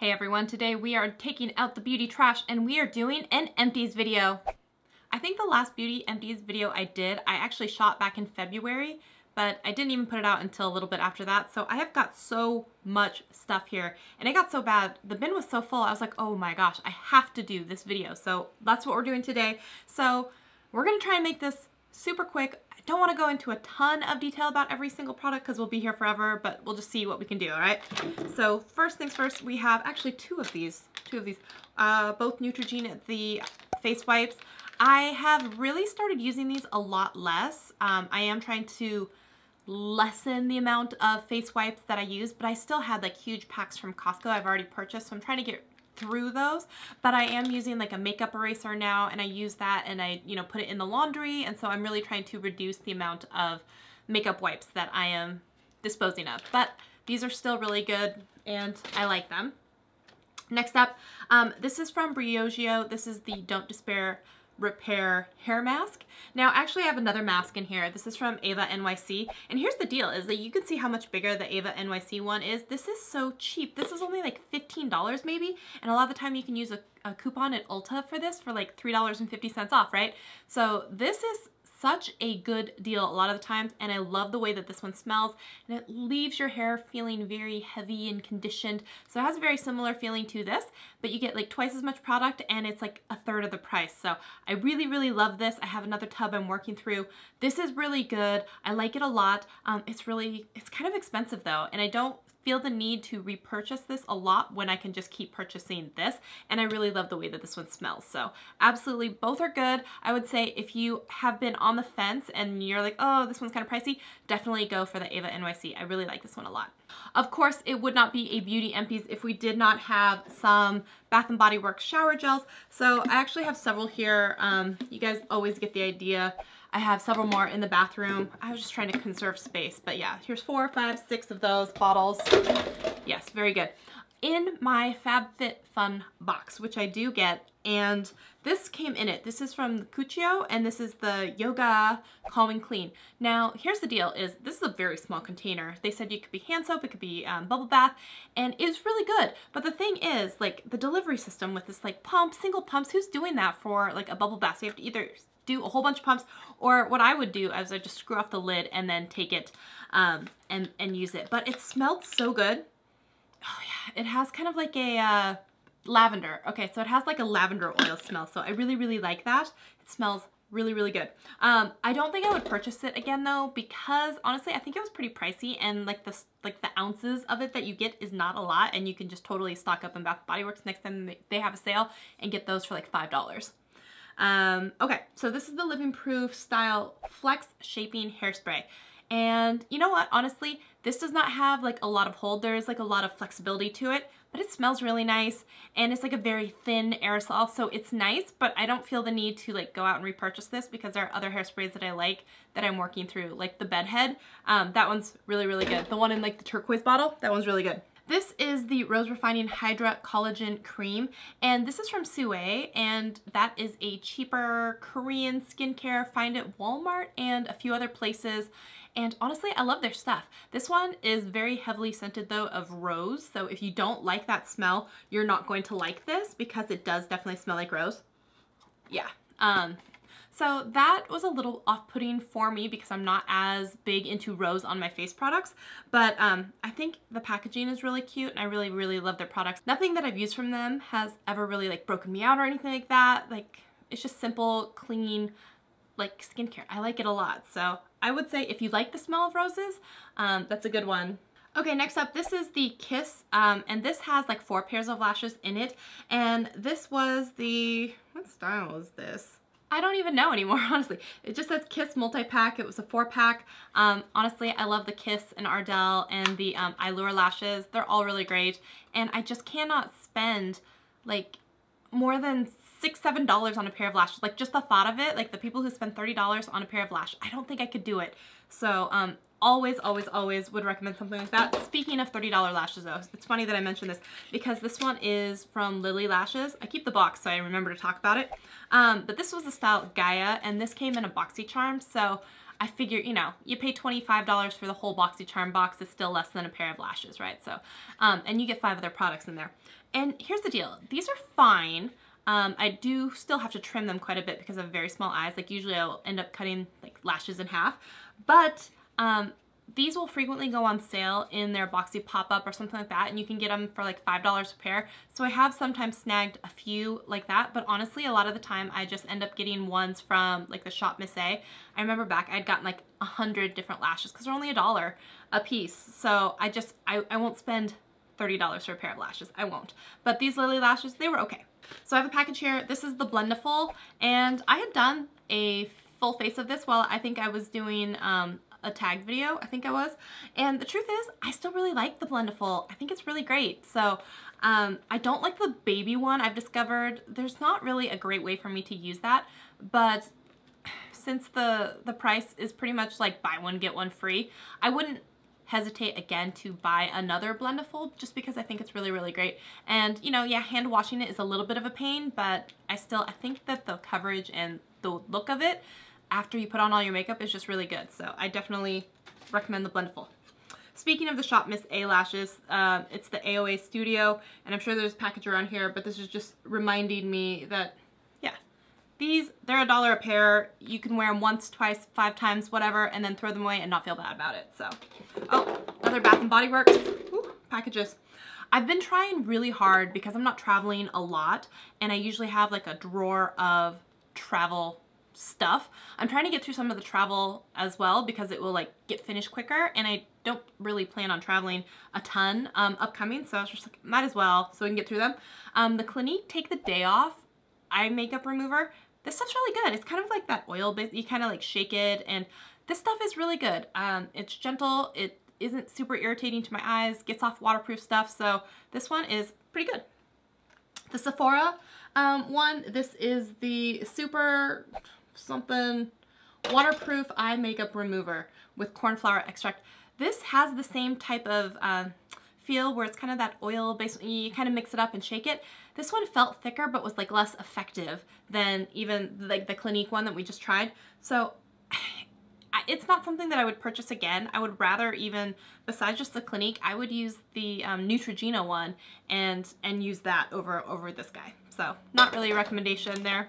Hey everyone, today we are taking out the beauty trash and we are doing an empties video. I think the last beauty empties video I did, I actually shot back in February, but I didn't even put it out until a little bit after that. So I have got so much stuff here and it got so bad. The bin was so full, I was like, oh my gosh, I have to do this video. So that's what we're doing today. So we're gonna try and make this super quick. I don't want to go into a ton of detail about every single product because we'll be here forever, but we'll just see what we can do, all right? So first things first, we have actually two of these, both Neutrogena, the face wipes. I have really started using these a lot less. I am trying to lessen the amount of face wipes that I use, but I still had like huge packs from Costco I've already purchased, so I'm trying to get through those. But I am using like a makeup eraser now, and I use that and I put it in the laundry, and so I'm really trying to reduce the amount of makeup wipes that I am disposing of. But these are still really good and I like them. Next up, this is from Briogeo. This is the Don't Despair Repair hair mask. Now actually I have another mask in here. This is from Ave NYC, and here's the deal is that you can see how much bigger the Ave NYC one is. This is so cheap. This is only like $15 maybe, and a lot of the time you can use a coupon at Ulta for this for like $3.50 off, right? So this is such a good deal a lot of the times, and I love the way that this one smells, and it leaves your hair feeling very heavy and conditioned. So it has a very similar feeling to this, but you get like twice as much product and it's like a third of the price. So I really, really love this. I have another tub I'm working through. This is really good. I like it a lot. It's kind of expensive though, and I don't feel the need to repurchase this a lot when I can just keep purchasing this, and I really love the way that this one smells. So absolutely both are good. I would say if you have been on the fence and you're like, oh, this one's kind of pricey, definitely go for the Ave NYC. I really like this one a lot. Of course, it would not be a beauty empties if we did not have some Bath & Body Works shower gels. So I actually have several here. You guys always get the idea. I have several more in the bathroom. I was just trying to conserve space, but yeah, here's 4, 5, 6 of those bottles. Yes, very good. In my FabFitFun box, which I do get, and this came in it. This is from Cuccio, and this is the Yoga Calming Clean. Now, here's the deal is this is a very small container. They said it could be hand soap, it could be bubble bath, and it's really good. But the thing is, like the delivery system with this like pump, single pumps, who's doing that for like a bubble bath? So you have to either do a whole bunch of pumps, or what I would do is I just screw off the lid and then take it and use it. But it smelled so good. Oh yeah, it has kind of like a lavender. Okay, so it has like a lavender oil smell, so I really, really like that. It smells really, really good. I don't think I would purchase it again though, because honestly, I think it was pretty pricey, and like the ounces of it that you get is not a lot, and you can just totally stock up in Bath & Body Works next time they have a sale and get those for like $5. Okay, so this is the Living Proof Style Flex Shaping Hairspray. And you know what, honestly, this does not have like a lot of hold. There's like a lot of flexibility to it, but it smells really nice, and it's like a very thin aerosol, so it's nice, but I don't feel the need to like go out and repurchase this because there are other hairsprays that I like that I'm working through, like the Bedhead. That one's really, really good. The one in like the turquoise bottle, that one's really good. This is the Rose Refining Hydra Collagen Cream, and this is from SooAe, and that is a cheaper Korean skincare. Find it at Walmart and a few other places, and honestly, I love their stuff. This one is very heavily scented though of rose, so if you don't like that smell, you're not going to like this because it does definitely smell like rose. Yeah. So that was a little off-putting for me because I'm not as big into rose on my face products, but I think the packaging is really cute and I really, really love their products. Nothing that I've used from them has ever really like broken me out or anything like that. Like, it's just simple, clean, like skincare. I like it a lot. So I would say if you like the smell of roses, that's a good one. Okay, next up, this is the Kiss, and this has like 4 pairs of lashes in it, and this was the, what style is this? I don't even know anymore, honestly. It just says Kiss multi-pack. It was a 4-pack. Honestly, I love the Kiss and Ardell and the Allure lashes. They're all really great. And I just cannot spend like more than $6, $7 on a pair of lashes. Like just the thought of it, like the people who spend $30 on a pair of lashes, I don't think I could do it. So always, always, always would recommend something like that. Speaking of $30 lashes though, it's funny that I mentioned this because this one is from Lilly Lashes. I keep the box so I remember to talk about it. But this was the style Gaia, and this came in a BoxyCharm, so I figure, you know, you pay $25 for the whole BoxyCharm box. It's still less than a pair of lashes, right? So, and you get 5 other products in there. And here's the deal. These are fine. I do still have to trim them quite a bit because I have very small eyes. Like usually I'll end up cutting like lashes in half, but these will frequently go on sale in their Boxy pop-up or something like that, and you can get them for like $5 a pair. So I have sometimes snagged a few like that, but honestly, a lot of the time I just end up getting ones from like the shop Miss A. I remember back I'd gotten like 100 different lashes because they're only $1 a piece. So I won't spend $30 for a pair of lashes. I won't. But these Lilly lashes, they were okay. So I have a package here. This is the Blendiful, and I had done a full face of this while I think I was doing a tag video, I think I was. And the truth is, I still really like the Blendiful. I think it's really great. So I don't like the baby one. I've discovered there's not really a great way for me to use that, but since the price is pretty much like buy one, get one free, I wouldn't hesitate again to buy another Blendiful just because I think it's really, really great. And you know, yeah, hand washing it is a little bit of a pain, but I think that the coverage and the look of it after you put on all your makeup is just really good. So I definitely recommend the Blendiful. Speaking of the shop Miss A lashes, it's the AOA Studio, and I'm sure there's a package around here, but this is just reminding me that, yeah, they're $1 a pair. You can wear them once, twice, 5 times, whatever, and then throw them away and not feel bad about it. So, oh, other Bath & Body Works packages. I've been trying really hard because I'm not traveling a lot, and I usually have like a drawer of travel stuff. I'm trying to get through some of the travel as well because it will like get finished quicker, and I don't really plan on traveling a ton upcoming, so I was just like, might as well so we can get through them. The Clinique Take the Day Off eye makeup remover. This stuff's really good. It's kind of like that oil base. You kind of like shake it, and this stuff is really good. It's gentle. It isn't super irritating to my eyes. Gets off waterproof stuff. So this one is pretty good. The Sephora one. This is the super something waterproof eye makeup remover with cornflower extract. This has the same type of feel where it's kind of that oil base. You kind of mix it up and shake it. This one felt thicker but was like less effective than even like the Clinique one that we just tried. So it's not something that I would purchase again. I would rather, even besides just the Clinique, I would use the Neutrogena one and use that over this guy. So not really a recommendation there.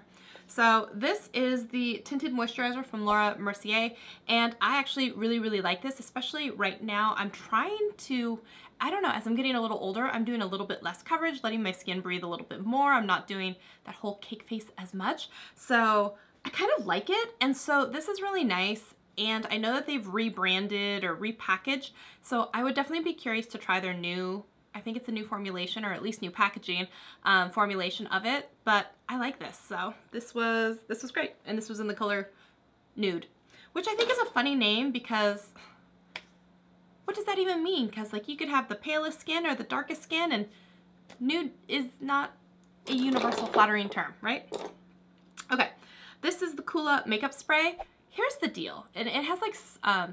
So this is the Tinted Moisturizer from Laura Mercier, and I actually really, really like this, especially right now. I'm trying to, I don't know, as I'm getting a little older, I'm doing a little bit less coverage, letting my skin breathe a little bit more. I'm not doing that whole cake face as much. So I kind of like it, and so this is really nice. And I know that they've rebranded or repackaged, so I would definitely be curious to try their new, I think it's a new formulation or at least new packaging formulation of it, but I like this. So this was great, and this was in the color Nude, which I think is a funny name because what does that even mean? Because like you could have the palest skin or the darkest skin, and nude is not a universal flattering term, right? Okay, this is the Coola makeup spray. Here's the deal, and it has like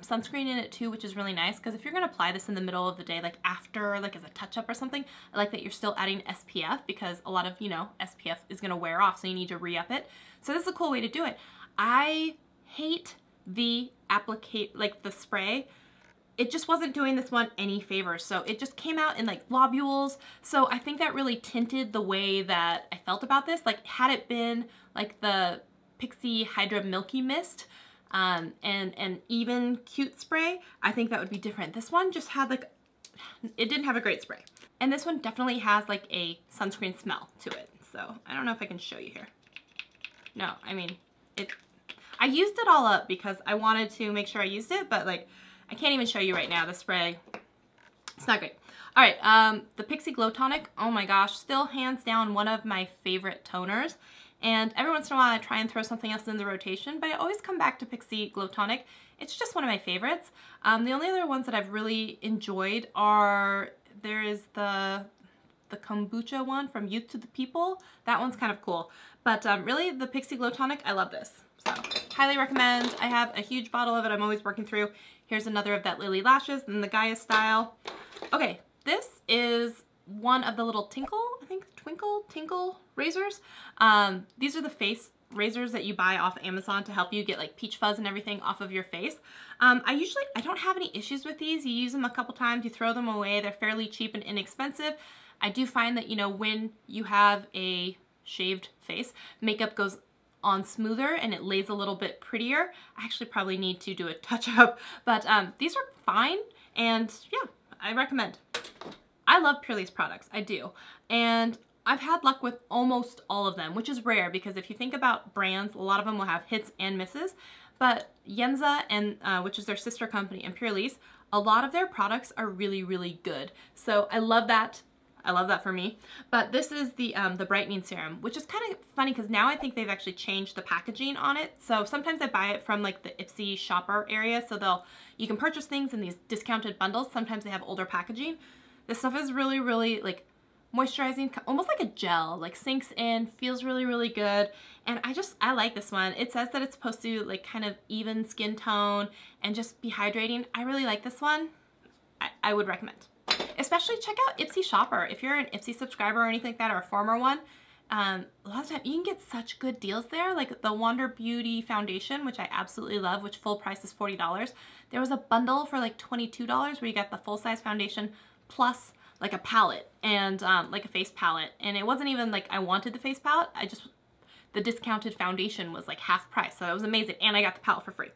sunscreen in it too, which is really nice because if you're gonna apply this in the middle of the day, like after, like as a touch-up or something, I like that you're still adding SPF because a lot of, you know, SPF is gonna wear off, so you need to re-up it. So this is a cool way to do it. I hate the the spray. It just wasn't doing this one any favors, so it just came out in like globules. So I think that really tinted the way that I felt about this. Like had it been like the Pixi Hydra Milky Mist, and even cute spray, I think that would be different. This one just had like, it didn't have a great spray. And this one definitely has like a sunscreen smell to it. So I don't know if I can show you here. No, I mean, I used it all up because I wanted to make sure I used it, but like, I can't even show you right now, the spray. It's not great. All right, the Pixi Glow Tonic, oh my gosh, still hands down one of my favorite toners. And every once in a while I try and throw something else in the rotation, but I always come back to Pixi Glow Tonic. It's just one of my favorites. The only other ones that I've really enjoyed are, there is the kombucha one from Youth to the People. That one's kind of cool. But really, the Pixi Glow Tonic, I love this. So, highly recommend. I have a huge bottle of it I'm always working through. Here's another of that Lilly Lashes in the Gaia style. Okay, this is one of the little Tinkle razors. These are the face razors that you buy off Amazon to help you get like peach fuzz and everything off of your face. I don't have any issues with these. You use them a couple times, you throw them away. They're fairly cheap and inexpensive. I do find that, you know, when you have a shaved face, makeup goes on smoother and it lays a little bit prettier. I actually probably need to do a touch up, but these are fine, and yeah, I recommend. I love Purlisse products, I do. And I've had luck with almost all of them, which is rare because if you think about brands, a lot of them will have hits and misses. But Yensa, and which is their sister company, and Purlisse, a lot of their products are really, really good. So I love that. I love that for me. But this is the brightening serum, which is kind of funny because now I think they've actually changed the packaging on it. So sometimes I buy it from like the Ipsy shopper area. So you can purchase things in these discounted bundles. Sometimes they have older packaging. This stuff is really, really like moisturizing, almost like a gel, like sinks in, feels really, really good. And I like this one. It says that it's supposed to like kind of even skin tone and just be hydrating. I really like this one. I would recommend. Especially check out Ipsy Shopper. If you're an Ipsy subscriber or anything like that, or a former one, a lot of time you can get such good deals there. Like the Wander Beauty Foundation, which I absolutely love, which full price is $40. There was a bundle for like $22 where you got the full-size foundation plus like a palette and like a face palette. And it wasn't even like I wanted the face palette. The discounted foundation was like half price. So it was amazing. And I got the palette for free.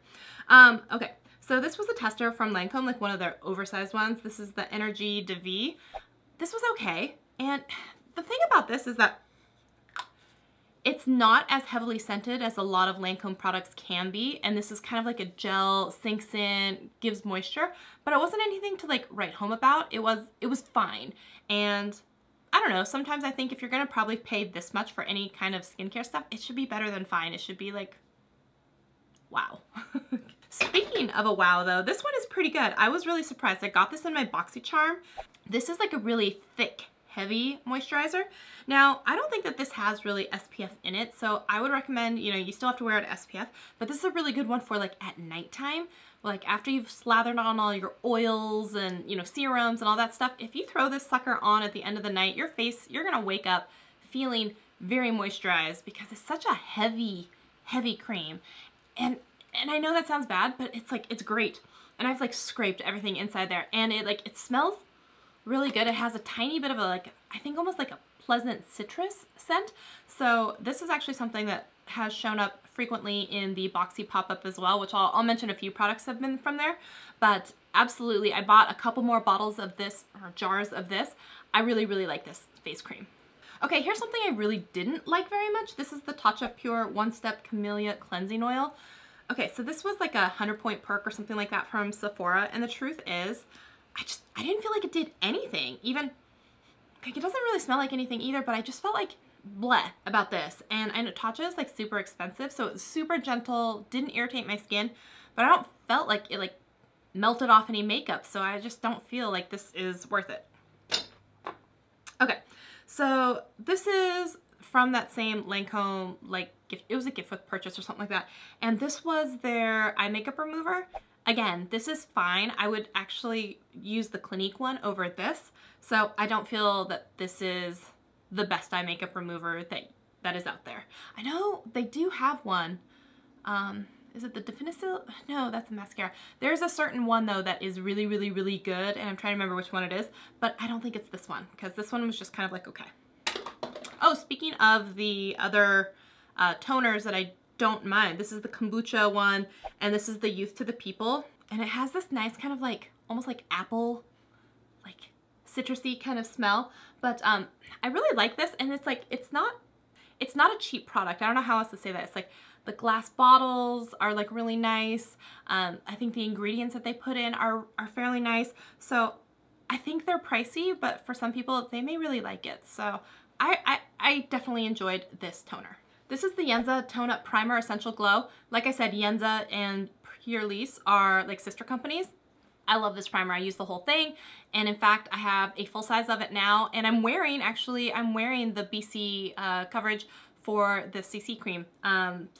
Okay. So this was a tester from Lancome, like one of their oversized ones. This is the Energie de Vie. This was okay. And the thing about this is that it's not as heavily scented as a lot of Lancome products can be. And this is kind of like a gel, sinks in, gives moisture, but it wasn't anything to like write home about. It was fine. And I don't know, sometimes I think if you're gonna probably pay this much for any kind of skincare stuff, it should be better than fine. It should be like, wow. Speaking of a wow though, this one is pretty good. I was really surprised. I got this in my BoxyCharm. This is like a really thick, heavy moisturizer. Now, I don't think that this has really SPF in it, so I would recommend, you know, you still have to wear an SPF, but this is a really good one for like at nighttime, like after you've slathered on all your oils and, you know, serums and all that stuff. If you throw this sucker on at the end of the night, your face, you're gonna wake up feeling very moisturized because it's such a heavy, heavy cream. And I know that sounds bad, but it's like, it's great. And I've like scraped everything inside there, and it smells really good. It has a tiny bit of a like, I think almost like a pleasant citrus scent. So this is actually something that has shown up frequently in the Boxy pop-up as well, which I'll mention a few products have been from there. But absolutely, I bought a couple more bottles of this, or jars of this. I really, really like this face cream. Okay, here's something I really didn't like very much. This is the Tatcha Pure One Step Camellia Cleansing Oil. Okay, so this was like a 100-point perk or something like that from Sephora, and the truth is, I didn't feel like it did anything. Even, okay, it doesn't really smell like anything either, but I just felt like bleh about this. And I know Tatcha is like super expensive, so it's super gentle, didn't irritate my skin, but I don't felt like it like melted off any makeup, so I just don't feel like this is worth it. Okay, so this is from that same Lancome, like it was a gift with purchase or something like that. And this was their eye makeup remover. Again, this is fine. I would actually use the Clinique one over this. So I don't feel that this is the best eye makeup remover that is out there. I know they do have one. Is it the Definisil? No, that's a mascara. There's a certain one though that is really, really, really good. And I'm trying to remember which one it is, but I don't think it's this one because this one was just kind of like, okay. Oh, speaking of the other toners that I don't mind, this is the Kombucha one, and this is the Youth to the People, and it has this nice kind of like, almost like apple, like citrusy kind of smell, but I really like this, and it's like, it's not a cheap product. I don't know how else to say that. It's like, the glass bottles are like really nice. I think the ingredients that they put in are fairly nice, so I think they're pricey, but for some people, they may really like it, so I definitely enjoyed this toner. This is the Yensa Tone Up Primer Essential Glow. Like I said, Yensa and Purlisse are like sister companies. I love this primer. I use the whole thing. And in fact, I have a full size of it now. And I'm wearing the BC coverage for the CC cream.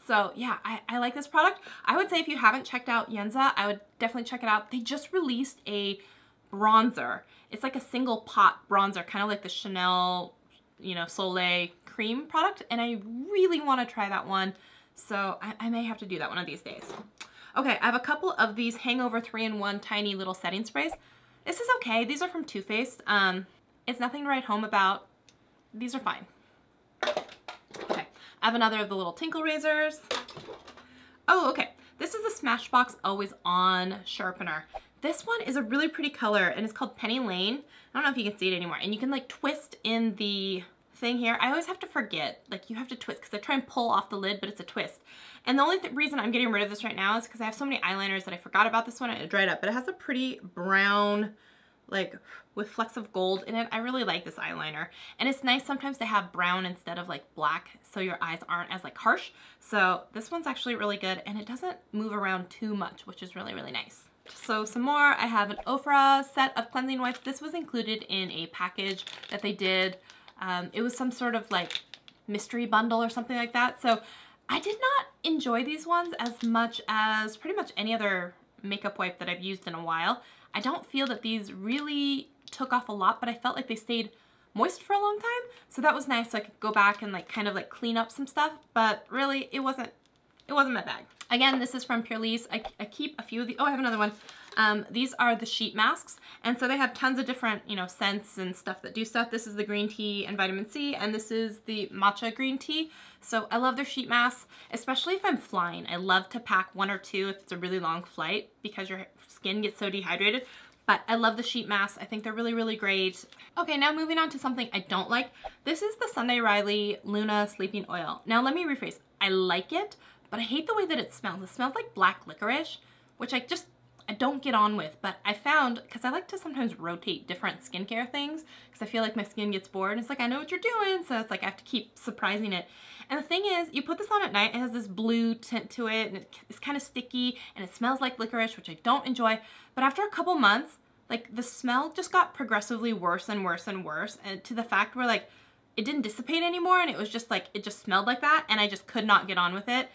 So yeah, I like this product. I would say if you haven't checked out Yensa, I would definitely check it out. They just released a bronzer. It's like a single pot bronzer, kind of like the Chanel you know, SooAe cream product, and I really want to try that one. So I may have to do that one of these days. Okay, I have a couple of these Hangover 3-in-1 tiny little setting sprays. This is okay. These are from Toofaced. It's nothing to write home about. These are fine. Okay, I have another of the little Tinkle razors. Oh, okay. This is the Smashbox Always On sharpener. This one is a really pretty color, and it's called Penny Lane. I don't know if you can see it anymore. And you can like twist in the thing here. I always have to forget, like you have to twist, because I try and pull off the lid, but it's a twist. And the only reason I'm getting rid of this right now is because I have so many eyeliners that I forgot about this one and it dried up. But it has a pretty brown, like with flecks of gold in it. I really like this eyeliner. And it's nice sometimes to have brown instead of like black, so your eyes aren't as like harsh. So this one's actually really good, and it doesn't move around too much, which is really, really nice. So some more, I have an Ofra set of cleansing wipes. This was included in a package that they did. It was some sort of like mystery bundle or something like that. So I did not enjoy these ones as much as pretty much any other makeup wipe that I've used in a while. I don't feel that these really took off a lot, but I felt like they stayed moist for a long time. So that was nice. So I could go back and like kind of like clean up some stuff, but really it wasn't my bag. Again, this is from Purlisse. I keep a few of the, oh, I have another one. These are the sheet masks. And so they have tons of different, you know, scents and stuff that do stuff. This is the green tea and vitamin C, and this is the matcha green tea. So I love their sheet masks, especially if I'm flying. I love to pack 1 or 2 if it's a really long flight because your skin gets so dehydrated. But I love the sheet masks. I think they're really, really great. Okay, now moving on to something I don't like. This is the Sunday Riley Luna Sleeping Oil. Now let me rephrase. I like it, but I hate the way that it smells. It smells like black licorice, which I don't get on with. But I found, because I like to sometimes rotate different skincare things, because I feel like my skin gets bored. And it's like, I know what you're doing, so it's like I have to keep surprising it. And the thing is, you put this on at night, it has this blue tint to it, and it's kind of sticky, and it smells like licorice, which I don't enjoy. But after a couple months, like the smell just got progressively worse and worse and worse, and to the fact where like it didn't dissipate anymore, and it was just like, it just smelled like that, and I just could not get on with it.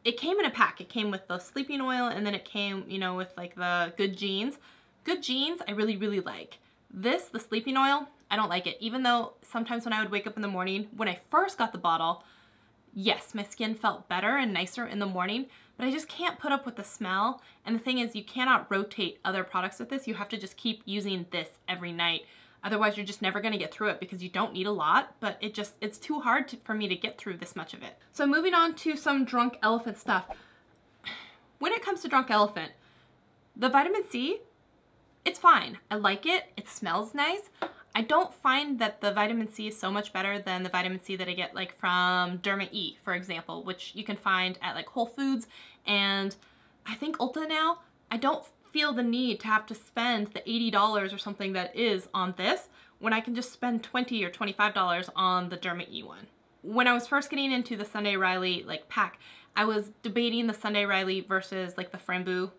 It came in a pack. It came with the sleeping oil, and then it came, you know, with like the Good Genes. Good Genes, I really, really like. This, the sleeping oil, I don't like it. Even though sometimes when I would wake up in the morning, when I first got the bottle, yes, my skin felt better and nicer in the morning, but I just can't put up with the smell. And the thing is, you cannot rotate other products with this. You have to just keep using this every night. Otherwise, you're just never going to get through it because you don't need a lot, but it's too hard for me to get through this much of it. So moving on to some Drunk Elephant stuff. When it comes to Drunk Elephant, the vitamin C, it's fine. I like it. It smells nice. I don't find that the vitamin C is so much better than the vitamin C that I get like from Derma-e, for example, which you can find at like Whole Foods and I think Ulta now. I don't feel the need to have to spend the $80 or something that is on this when I can just spend $20 or $25 on the Derma-e one. When I was first getting into the Sunday Riley like pack, I was debating the Sunday Riley versus like the Framboos,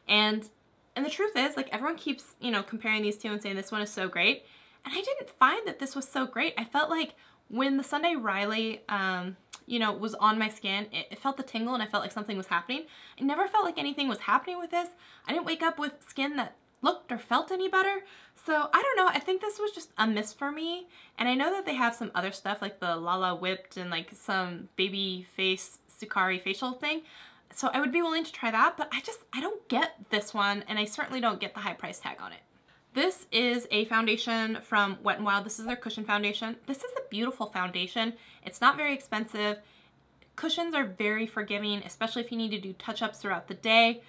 and the truth is, like, everyone keeps, you know, comparing these two and saying this one is so great, and I didn't find that this was so great. I felt like when the Sunday Riley you know, was on my skin, it felt the tingle and I felt like something was happening. I never felt like anything was happening with this. I didn't wake up with skin that looked or felt any better. So I don't know, I think this was just a miss for me. And I know that they have some other stuff like the Lala Whipped and like some baby face SooAe facial thing. So I would be willing to try that, but I don't get this one, and I certainly don't get the high price tag on it. This is a foundation from Wet n Wild. This is their cushion foundation. This is a beautiful foundation. It's not very expensive. Cushions are very forgiving, especially if you need to do touch-ups throughout the day.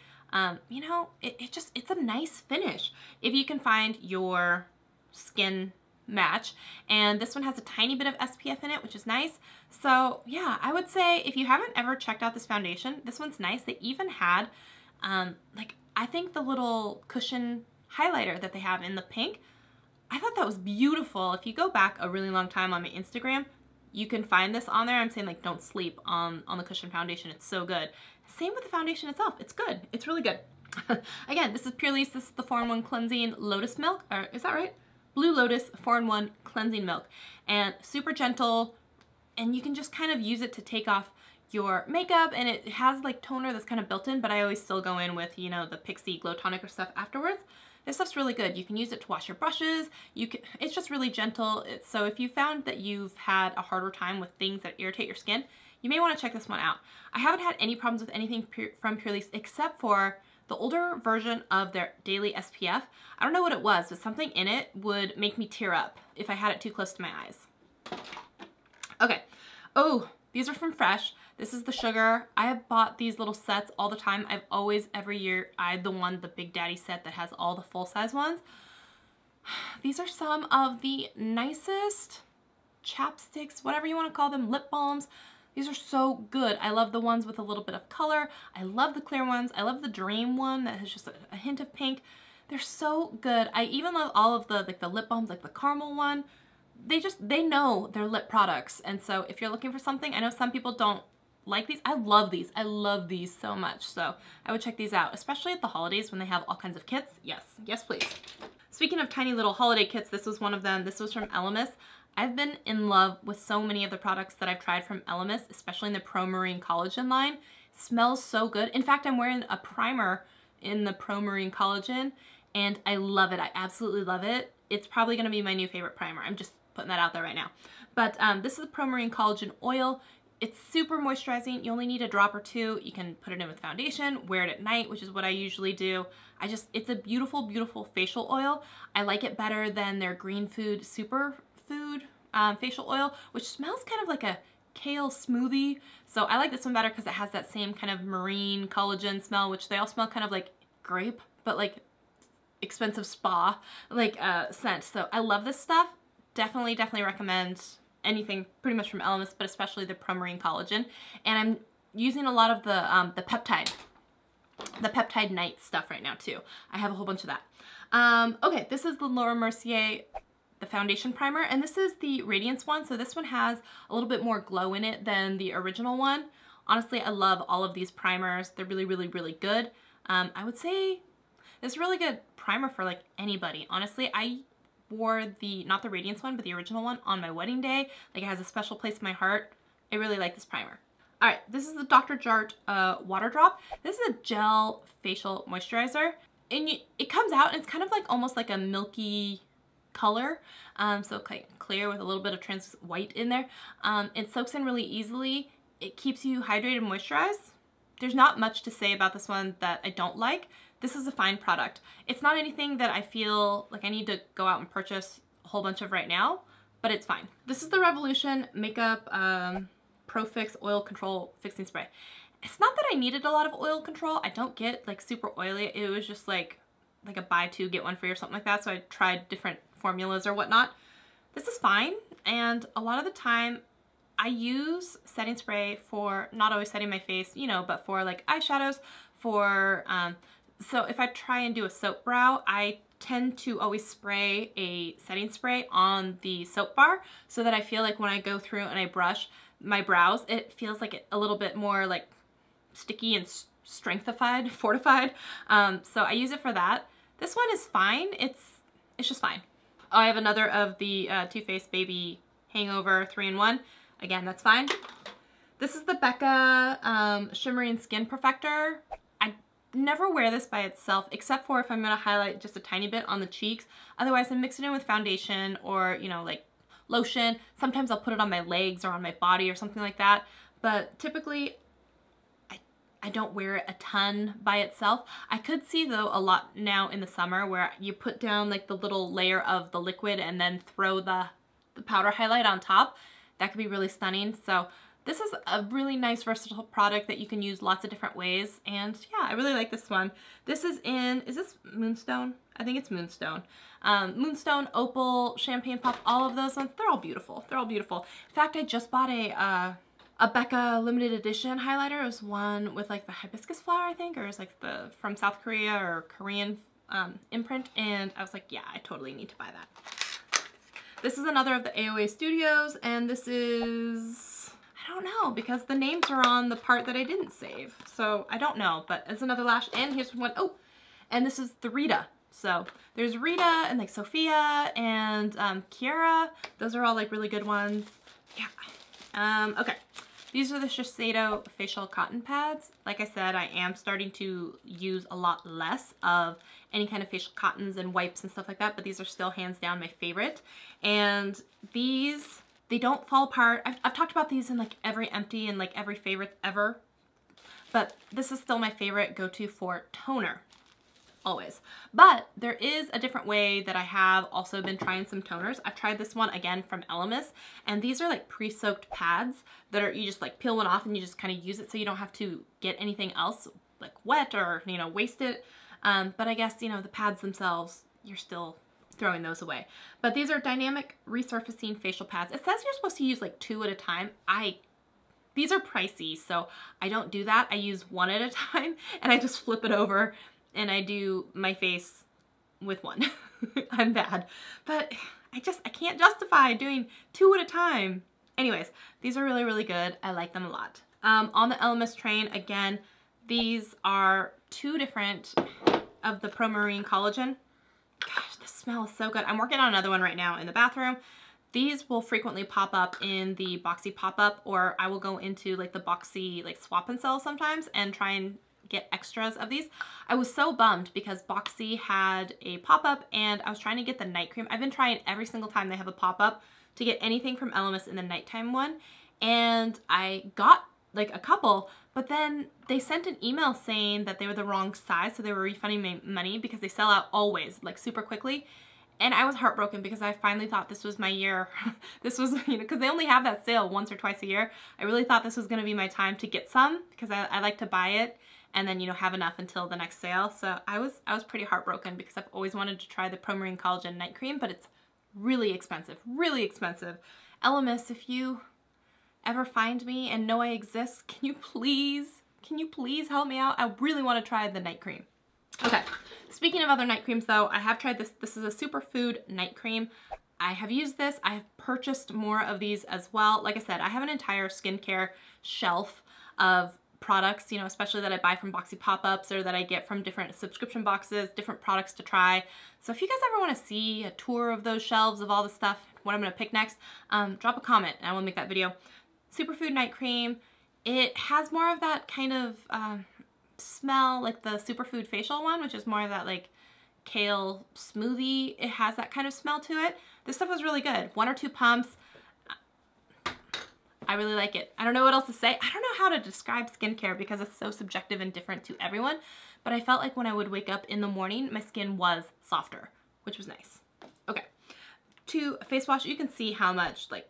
You know, it's a nice finish if you can find your skin match. And this one has a tiny bit of SPF in it, which is nice. So yeah, I would say if you haven't ever checked out this foundation, this one's nice. They even had, like, I think the little cushion highlighter that they have in the pink, I thought that was beautiful. If you go back a really long time on my Instagram, you can find this on there. I'm saying, like, don't sleep on the cushion foundation. It's so good. Same with the foundation itself. It's good. It's really good. Again, this is Purlisse. This is the 4-in-1 Cleansing Lotus Milk. Or is that right? Blue Lotus 4-in-1 Cleansing Milk. And super gentle. And you can just kind of use it to take off your makeup. And it has, like, toner that's kind of built in. But I always still go in with, you know, the Pixi Glow Tonic or stuff afterwards. This stuff's really good. You can use it to wash your brushes. It's just really gentle. So if you found that you've had a harder time with things that irritate your skin, you may want to check this one out. I haven't had any problems with anything from Pure Leaf except for the older version of their daily SPF. I don't know what it was, but something in it would make me tear up if I had it too close to my eyes. Okay. Oh, these are from Fresh. This is the sugar. I have bought these little sets all the time. I've always, every year, eyed the Big Daddy set that has all the full-size ones. These are some of the nicest chapsticks, whatever you want to call them, lip balms. These are so good. I love the ones with a little bit of color. I love the clear ones. I love the Dream one that has just a hint of pink. They're so good. I even love all of the lip balms, like the caramel one. They know they're lip products. And so if you're looking for something, I know some people don't like these. I love these. I love these so much. So I would check these out, especially at the holidays when they have all kinds of kits. Yes, yes, please. Speaking of tiny little holiday kits, this was one of them. This was from Elemis. I've been in love with so many of the products that I've tried from Elemis, especially in the Pro Marine Collagen line. It smells so good. In fact, I'm wearing a primer in the Pro Marine Collagen, and I love it. I absolutely love it. It's probably going to be my new favorite primer. I'm just putting that out there right now. But this is the Pro Marine Collagen Oil. It's super moisturizing. You only need a drop or two. You can put it in with foundation, wear it at night, which is what I usually do. It's a beautiful, beautiful facial oil. I like it better than their Green Food Superfood facial oil, which smells kind of like a kale smoothie. So I like this one better because it has that same kind of marine collagen smell, which they all smell kind of like grape, but like expensive spa, like scent. So I love this stuff. Definitely recommend anything pretty much from Elemis, but especially the Pro Marine Collagen. And I'm using a lot of the peptide night stuff right now too. I have a whole bunch of that. Okay, this is the Laura Mercier, the foundation primer, and this is the Radiance one. So this one has a little bit more glow in it than the original one. Honestly, I love all of these primers. They're really good. I would say this is a really good primer for like anybody. Honestly, I wore not the Radiance one, but the original one on my wedding day. Like, it has a special place in my heart. I really like this primer. All right, this is the Dr. Jart Water Drop. This is a gel facial moisturizer, and it comes out and it's kind of like almost like a milky color, so quite clear with a little bit of trans white in there. It soaks in really easily. It keeps you hydrated and moisturized. There's not much to say about this one that I don't like. This is a fine product. It's not anything that I feel like I need to go out and purchase a whole bunch of right now, but it's fine. This is the Revolution Makeup Pro Fix Oil Control Fixing Spray. It's not that I needed a lot of oil control. I don't get like super oily. It was just like a buy two, get one free or something like that. So I tried different formulas or whatnot. This is fine. And a lot of the time I use setting spray for not always setting my face, you know, but for like eyeshadows, for, so if I try and do a soap brow, I tend to always spray a setting spray on the soap bar so that I feel like when I go through and I brush my brows, it feels like a little bit more like sticky and strengthified, fortified. So I use it for that. This one is fine. It's just fine. Oh, I have another of the Toofaced Baby Hangover 3-in-1. Again, that's fine. This is the Becca Shimmering Skin Perfector. I never wear this by itself, except for if I'm gonna highlight just a tiny bit on the cheeks. Otherwise, I mix it in with foundation or, you know, like lotion. Sometimes I'll put it on my legs or on my body or something like that. But typically, I don't wear it a ton by itself. I could see though a lot now in the summer where you put down like the little layer of the liquid and then throw the powder highlight on top. That could be really stunning. So this is a really nice versatile product that you can use lots of different ways. And yeah, I really like this one. This is this Moonstone? I think it's Moonstone. Moonstone, Opal, Champagne Pop, all of those ones, they're all beautiful. They're all beautiful. In fact, I just bought a Becca limited edition highlighter. It was one with like the hibiscus flower, I think, or it's like the from South Korea or Korean imprint, and I was like, yeah, I totally need to buy that. This is another of the AOA Studios, and this is, I don't know, because the names are on the part that I didn't save, so I don't know, but it's another lash, and here's one, oh, and this is the Rita. So there's Rita and like Sophia and Kiara. Those are all like really good ones. Yeah. Okay. These are the Shiseido facial cotton pads. Like I said, I am starting to use a lot less of any kind of facial cottons and wipes and stuff like that, but these are still hands down my favorite. And these, they don't fall apart. I've talked about these in like every empty and like every favorite ever, but this is still my favorite go-to for toner. Always. But there is a different way that I have also been trying some toners. I've tried this one again from Elemis, and these are like pre-soaked pads that are, you just like peel one off and you just kind of use it so you don't have to get anything else like wet or, you know, waste it. But I guess, you know, the pads themselves, you're still throwing those away. But these are dynamic resurfacing facial pads. It says you're supposed to use like 2 at a time. These are pricey, so I don't do that. I use 1 at a time and I just flip it over and I do my face with 1. I'm bad. But I can't justify doing 2 at a time. Anyways, these are really, really good. I like them a lot. On the Elemis train, again, these are 2 different of the Pro Marine Collagen. Gosh, the smell is so good. I'm working on another one right now in the bathroom. These will frequently pop up in the Boxy pop-up, or I will go into like the Boxy like swap and sell sometimes and try and get extras of these. I was so bummed because Boxy had a pop-up and I was trying to get the night cream. I've been trying every single time they have a pop-up to get anything from Elemis in the nighttime one, and I got like a couple, but then they sent an email saying that they were the wrong size, so they were refunding my money because they sell out always like super quickly. And I was heartbroken because I finally thought this was my year. This was, you know, because they only have that sale once or twice a year. I really thought this was going to be my time to get some because I like to buy it and then, you know, have enough until the next sale. So I was pretty heartbroken because I've always wanted to try the Pro Marine Collagen night cream, but it's really expensive, really expensive. Elemis, if you ever find me and know I exist, can you please help me out? I really want to try the night cream. Okay, speaking of other night creams though, I have tried this. This is a superfood night cream. I have used this. I have purchased more of these as well. Like I said, I have an entire skincare shelf of products, you know, especially that I buy from Boxy pop-ups or that I get from different subscription boxes, different products to try. So if you guys ever want to see a tour of those shelves of all the stuff, what I'm going to pick next, drop a comment and I will make that video. Superfood night cream. It has more of that kind of smell like the superfood facial one, which is more of that like kale smoothie. It has that kind of smell to it. This stuff was really good. 1 or 2 pumps. I really like it. I don't know what else to say. I don't know how to describe skincare because it's so subjective and different to everyone, but I felt like when I would wake up in the morning, my skin was softer, which was nice. Okay, to face wash, you can see how much like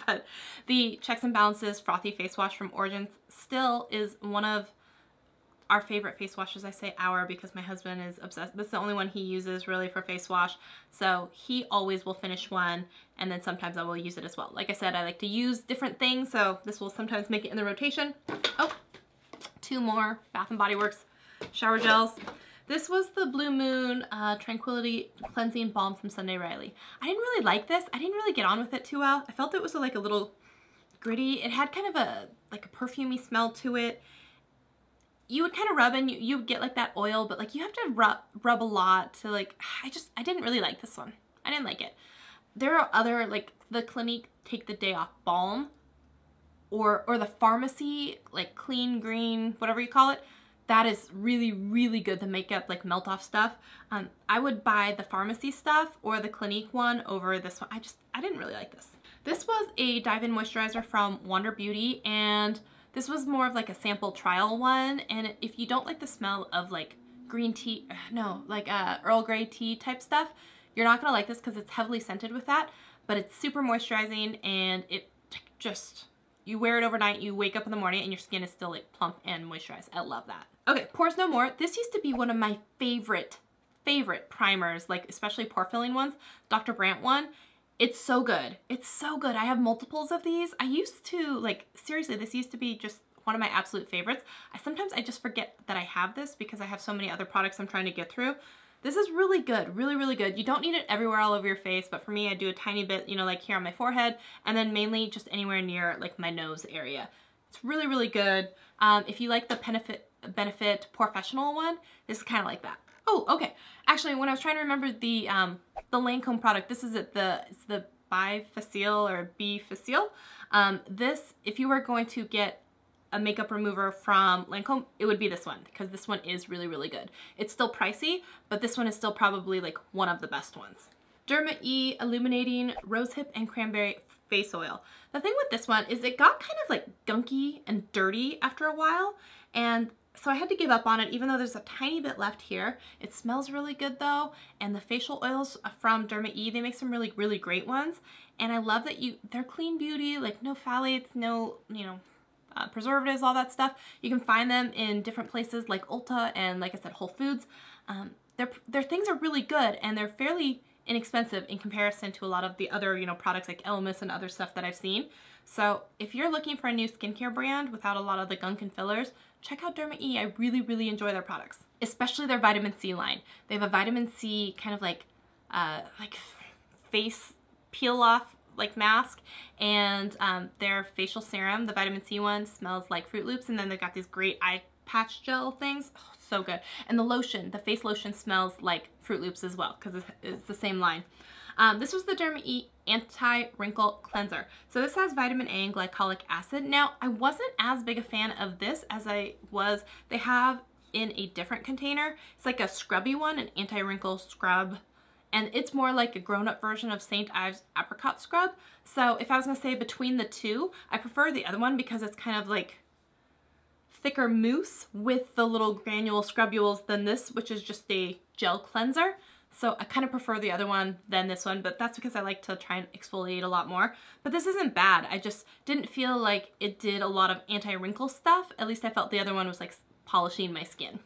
but the Checks and Balances Frothy Face Wash from Origins still is one of our favorite face washes. I say our because my husband is obsessed. This is the only one he uses really for face wash. So he always will finish one and then sometimes I will use it as well. Like I said, I like to use different things, so this will sometimes make it in the rotation. Oh, 2 more Bath & Body Works shower gels. This was the Blue Moon Tranquility Cleansing Balm from Sunday Riley. I didn't really like this. I didn't really get on with it too well. I felt it was like a little gritty. It had kind of a like a perfumey smell to it. You would kind of rub and you would get like that oil, but like you have to rub a lot to like, I didn't really like this one. I didn't like it. There are other like the Clinique Take the Day Off Balm or the Pharmacy like Clean Green, whatever you call it. That is really, really good, the makeup like melt off stuff. I would buy the Pharmacy stuff or the Clinique one over this one. I didn't really like this. This was a dive-in moisturizer from Wander Beauty, and this was more of like a sample trial one. And if you don't like the smell of like green tea, no, like Earl Grey tea type stuff, you're not gonna like this because it's heavily scented with that, but it's super moisturizing and it just, you wear it overnight, you wake up in the morning and your skin is still like plump and moisturized. I love that. Okay, Pores No More. This used to be one of my favorite primers, like especially pore filling ones, Dr. Brandt one. It's so good. It's so good. I have multiples of these. I used to, like, seriously, this used to be just one of my absolute favorites. Sometimes I just forget that I have this because I have so many other products I'm trying to get through. This is really good, really, really good. You don't need it everywhere all over your face, but for me, I do a tiny bit, you know, like here on my forehead, and then mainly just anywhere near like my nose area. It's really, really good. If you like the Benefit Professional one, this is kind of like that. Oh, okay. Actually, when I was trying to remember the Lancome product, this is it. It's the Bi-Facil or B-Facil. This, if you were going to get a makeup remover from Lancome, it would be this one, because this one is really, really good. It's still pricey, but this one is still probably like one of the best ones. Derma-e Illuminating Rosehip and Cranberry Face Oil. The thing with this one is it got kind of like gunky and dirty after a while, and so I had to give up on it, even though there's a tiny bit left here. It smells really good though, and the facial oils from Derma-e, they make some really, really great ones, and I love that they're clean beauty, like no phthalates, no, preservatives, all that stuff. You can find them in different places like Ulta and, like I said, Whole Foods. Their things are really good, and they're fairly inexpensive in comparison to a lot of the other, products like Elemis and other stuff that I've seen. So if you're looking for a new skincare brand without a lot of the gunk and fillers, check out Derma-e. I really, really enjoy their products, especially their vitamin C line. They have a vitamin C kind of like face peel off like mask, and their facial serum, the vitamin C one, smells like Fruit Loops, and then they've got these great eye patch gel things. Oh, so good. And the lotion, the face lotion, smells like Fruit Loops as well, because it's the same line. This was the Derma-e Anti-Wrinkle Cleanser. So this has vitamin A and glycolic acid. Now, I wasn't as big a fan of this as I was. They have in a different container. It's like a scrubby one, an anti-wrinkle scrub. And it's more like a grown-up version of St. Ives Apricot Scrub. So if I was going to say between the two, I prefer the other one because it's kind of like thicker mousse with the little granule scrubules than this, which is just a gel cleanser. So I kind of prefer the other one than this one, but that's because I like to try and exfoliate a lot more. But this isn't bad. I just didn't feel like it did a lot of anti-wrinkle stuff. At least I felt the other one was like polishing my skin.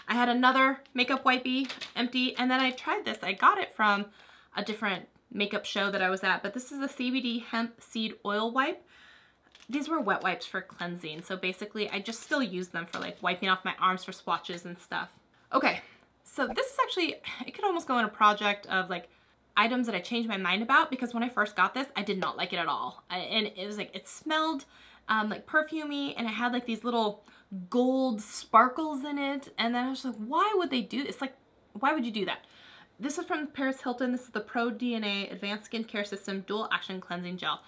I had another makeup wipey empty, and then I tried this. I got it from a different makeup show that I was at, but this is the CBD Hemp Seed Oil Wipe. These were wet wipes for cleansing, so basically I just still use them for like wiping off my arms for swatches and stuff. Okay, so this is actually, it could almost go in a project of like items that I changed my mind about, because when I first got this, I did not like it at all. And it was like, it smelled like perfumey, and it had like these little gold sparkles in it, and then I was like, why would they do this? Like, why would you do that? This is from Paris Hilton. This is the Pro DNA Advanced Skincare System Dual Action Cleansing Gel.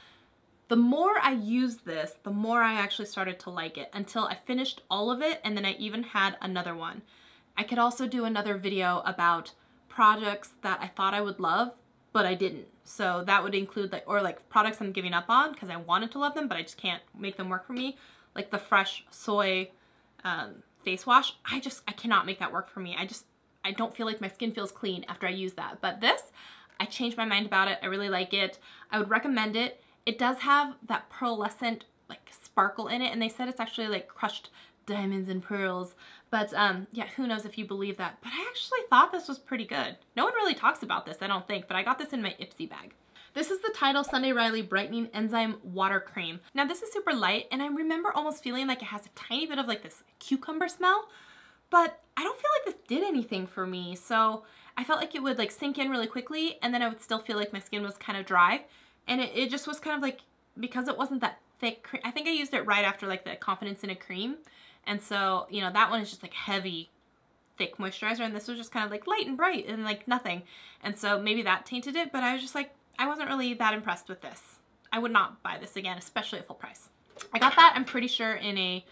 The more I used this, the more I actually started to like it, until I finished all of it, and then I even had another one. I could also do another video about products that I thought I would love, but I didn't. So that would include like products I'm giving up on because I wanted to love them, but I just can't make them work for me. Like the fresh soy face wash. I cannot make that work for me. I don't feel like my skin feels clean after I use that. But this, I changed my mind about it. I really like it. I would recommend it. It does have that pearlescent like sparkle in it, and they said it's actually like crushed diamonds and pearls. But yeah, who knows if you believe that. But I actually thought this was pretty good. No one really talks about this, I don't think, but I got this in my Ipsy bag. This is the Tidal Sunday Riley Brightening Enzyme Water Cream. Now this is super light, and I remember almost feeling like it has a tiny bit of like this cucumber smell, but I don't feel like this did anything for me. So I felt like it would like sink in really quickly, and then I would still feel like my skin was kind of dry. And it just was kind of like, because it wasn't that thick, I think I used it right after like the Confidence in a Cream. And so, that one is just like heavy, thick moisturizer, and this was just kind of like light and bright and like nothing. And so maybe that tainted it, but I was just like, I wasn't really that impressed with this. I would not buy this again, especially at full price. I got that, I'm pretty sure, in an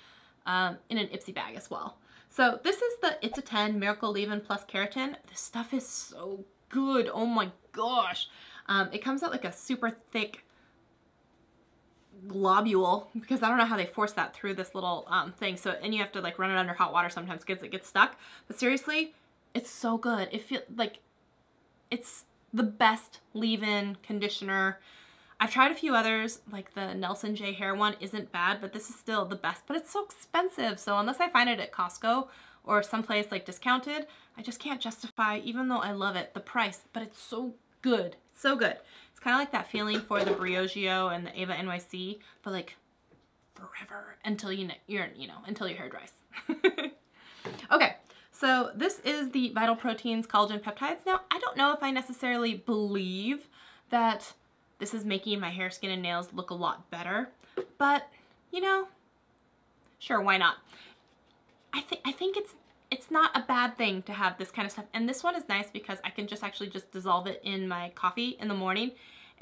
Ipsy bag as well. So this is the It's a 10 Miracle Leave-In Plus Keratin. This stuff is so good. Oh my gosh. It comes out like a super thick globule, because I don't know how they force that through this little thing. So, and you have to like run it under hot water sometimes because it gets stuck. But seriously, it's so good. It feels like it's the best leave-in conditioner. I've tried a few others, like the Nelson J hair one isn't bad, but this is still the best. But it's so expensive. So unless I find it at Costco or someplace like discounted, I just can't justify, even though I love it, the price. But it's so good. So good. It's kind of like that feeling for the Briogeo and the Ave NYC, but like forever until until your hair dries. Okay, so this is the Vital Proteins Collagen Peptides. Now, I don't know if I necessarily believe that this is making my hair, skin, and nails look a lot better, but sure, why not? I think it's not a bad thing to have this kind of stuff. And this one is nice because I can just actually dissolve it in my coffee in the morning,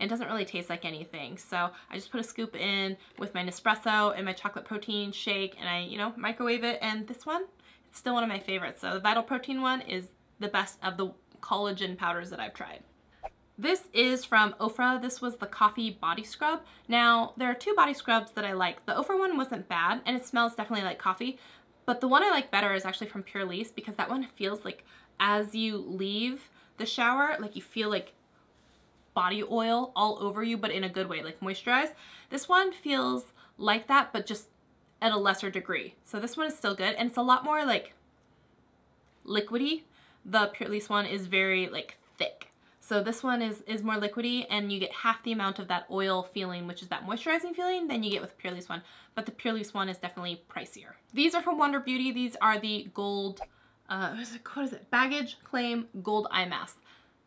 and it doesn't really taste like anything. So I just put a scoop in with my Nespresso and my chocolate protein shake, and I, you know, microwave it. And this one, it's still one of my favorites. So the Vital Protein one is the best of the collagen powders that I've tried. This is from Ofra. This was the coffee body scrub. Now, there are two body scrubs that I like. The Ofra one wasn't bad, and it smells definitely like coffee, but the one I like better is actually from Pure Lease, because that one feels like as you leave the shower, like you feel like body oil all over you, but in a good way, like moisturized. This one feels like that, but just at a lesser degree. So this one is still good, and it's a lot more like liquidy. The Pure Lease one is very like thick. So this one is more liquidy, and you get half the amount of that oil feeling, which is that moisturizing feeling, than you get with the Pure Lease one. But the Pure Lease one is definitely pricier. These are from Wonder Beauty. These are the gold, what is it? Baggage Claim Gold Eye Mask.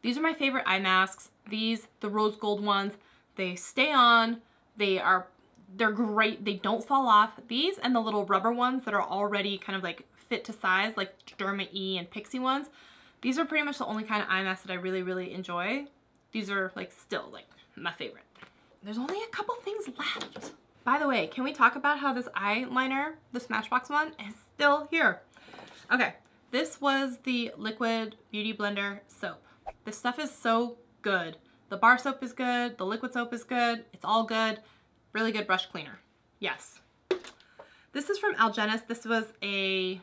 These are my favorite eye masks. These, the rose gold ones, they stay on. They're great. They don't fall off. These and the little rubber ones that are already kind of like fit to size, like Derma-e and Pixi ones. These are pretty much the only kind of eye masks that I really, really enjoy. These are like still like my favorite. There's only a couple things left. By the way, can we talk about how this eyeliner, the Smashbox one, is still here? Okay, this was the Liquid Beauty Blender soap. This stuff is so good. The bar soap is good, the liquid soap is good, it's all good. Really good brush cleaner. Yes. This is from Algenist. This was a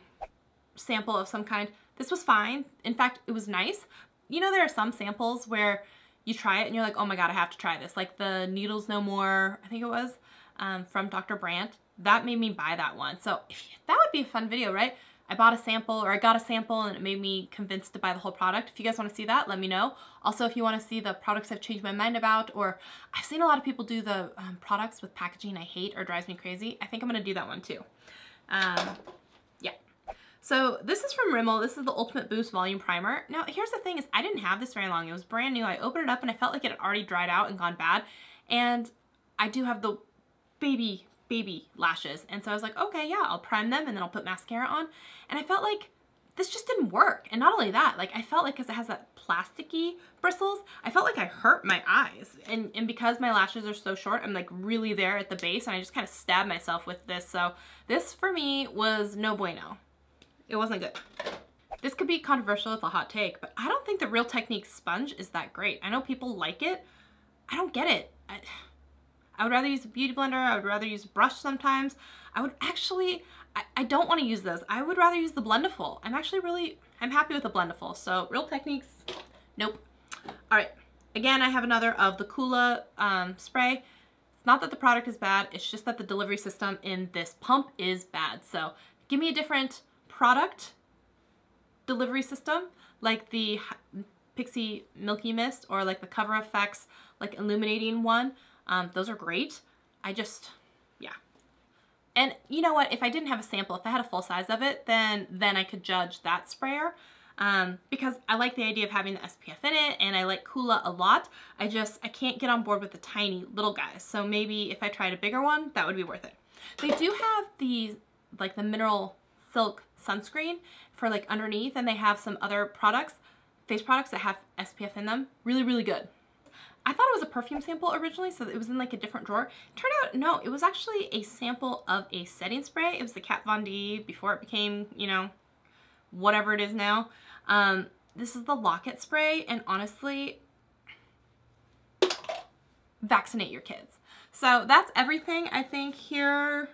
sample of some kind. This was fine. In fact, it was nice. You know, there are some samples where you try it and you're like, oh my God, I have to try this. Like the Needles No More, I think it was, from Dr. Brandt. That made me buy that one. So that would be a fun video, right? I bought a sample, or I got a sample, and it made me convinced to buy the whole product. If you guys want to see that, let me know. Also, if you want to see the products I've changed my mind about, or I've seen a lot of people do the products with packaging I hate or drives me crazy. I think I'm going to do that one too. Yeah. So this is from Rimmel. This is the Ultimate Boost Volume Primer. Now, here's the thing is I didn't have this very long. It was brand new. I opened it up and I felt like it had already dried out and gone bad. And I do have the baby lashes. And so I was like, okay, yeah, I'll prime them and then I'll put mascara on. And I felt like this just didn't work. And not only that, like I felt like because it has that plasticky bristles, I felt like I hurt my eyes. And because my lashes are so short, I'm like really there at the base, and I just kind of stabbed myself with this. So this for me was no bueno. It wasn't good. This could be controversial, it's a hot take, but I don't think the Real Techniques sponge is that great. I know people like it. I don't get it. I would rather use a beauty blender. I would rather use a brush sometimes. I would actually, I don't want to use this. I would rather use the Blendiful. I'm happy with the Blendiful. So Real Techniques, nope. All right, again, I have another of the Coola spray. It's not that the product is bad, it's just that the delivery system in this pump is bad. So give me a different product delivery system, like the Pixi Milky Mist, or like the Cover FX like illuminating one. Those are great. Yeah. And you know what? If I didn't have a sample, if I had a full size of it, then I could judge that sprayer. Because I like the idea of having the SPF in it, and I like Coola a lot. I can't get on board with the tiny little guys. So maybe if I tried a bigger one, that would be worth it. They do have these, like the Mineral Silk sunscreen for like underneath, and they have some other products, face products that have SPF in them. Really, really good. I thought it was a perfume sample originally, so it was in like a different drawer. Turned out, no, it was actually a sample of a setting spray. It was the Kat Von D before it became, you know, whatever it is now. This is the Locket spray, and honestly, vaccinate your kids. So that's everything, I think, here.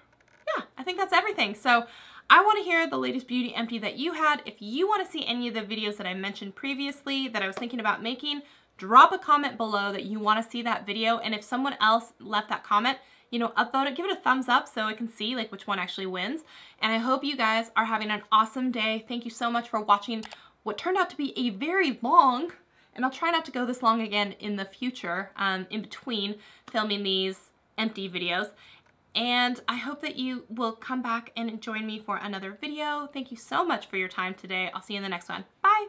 Yeah, I think that's everything. So I want to hear the latest beauty empty that you had. If you want to see any of the videos that I mentioned previously that I was thinking about making, drop a comment below that you want to see that video. And if someone else left that comment, you know, upvote it, give it a thumbs up so I can see like which one actually wins. And I hope you guys are having an awesome day. Thank you so much for watching what turned out to be a very long, and I'll try not to go this long again in the future, in between filming these empty videos. And I hope that you will come back and join me for another video. Thank you so much for your time today. I'll see you in the next one. Bye.